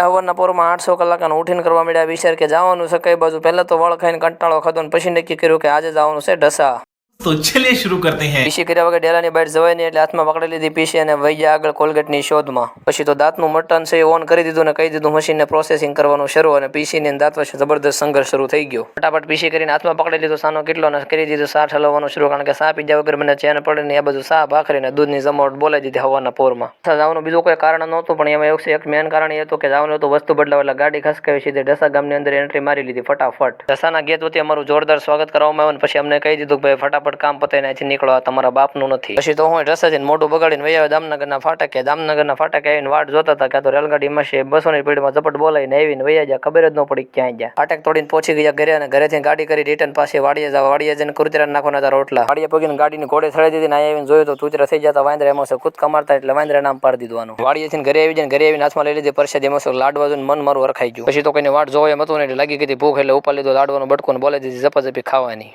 હવારના પોરમાં 800 કલાક ઉઠીને કરવા મળ્યા વિચાર કે જવાનું છે કઈ બાજુ। પહેલા તો વળ ખાઈને કંટાળો ખાધો ને પછી નક્કી કર્યું કે આજે જવાનું છે ઢસા। तो चलिए शुरू करते हैं। પીસી કર્યા વગર ડેલાની બહાર જવાય નહીં એટલે હાથમાં પકડી લીધી પીસી અને વૈયા આગળ કોલગેટની શોધમાં। પછી તો દાંતનું મટન છે એ ઓન કરી દીધું ને કહી દીધું મશીનને પ્રોસેસિંગ કરવાનું શરૂ અને પીસીની દાંત વચ્ચે જબરદસ્ત સંઘર્ષ શરૂ થઈ ગયો। ફટાફટ પીસી કરીને હાથમાં પકડી લીધો સાનો કેટલો ને કરી દીધું સા ઠલવવાનું શરૂ, કારણ કે સા પીધા વગર મને ચેન પડે ને આ બધું સા ભાખરીને દૂધની જમાવટ બોલાવી દીધી હવાના પોરમાં। જવાનું બીજું કોઈ કારણ નહોતું પણ એમાં એવું એક મેન કારણ એ હતું કે જવાનું હતું વસ્તુ બદલાવ એટલે ગાડી ખસકાવી સીધી ઢસા ગામની અંદર એન્ટ્રી મારી લીધી ફટાફટ। ઢસાના ગેટ વતી અમારું જોરદાર સ્વાગત કરવામાં આવ્યું પછી અમને કહી દીધું કે ભાઈ ફટાફટ કામ પતાવીને અહીંથી નીકળો, આ તમારા બાપનું નથી। પછી તો હું ઢસા જઈને મોઢું બગાડીને વહી આવ્યો દામનગરના ફાટકે। દામનગરના ફાટકે આવીને વાટ જોતા હતા કે તો રેલગાડીમાં છે બસોની સ્પીડમાં ઝપટ બોલાવીને આવીને વૈયા ગયા, ખબર જ ન પડી ક્યાં ગયા। ફાટક તોડીને પહોંચી ગયા ઘરે અને ઘરેથી ગાડી કરી રિટર્ન પાસે વાડીએ જવા। વાડીએ જઈને કુતરા નાખવાના હતા રોટલા। વાડીએ પગીને ગાડીની ઘોડે ચડાવી દીધી ને આવીને જોયું તો તૂતરા થઈ જતા વાંદરા એમાં છે કૂદકા મારતા એટલે વાંદરા નામ પાડી દીધું આનું। વાડીએથી ઘરે આવી જઈને ઘરે આવીને હાથમાં લઈ લીધી પરસાદ, એમાં છે લાડવા જોઈને મન મારું વરખાઈ ગયું। પછી તો કોઈને વાટ જોવા એમ હતું ને એટલે લાગી ગઈ ભૂખ એટલે ઉપાડી લીધો લાડવાનું બટકું બોલાવી દીધી ઝપાઝપી ખાવાની।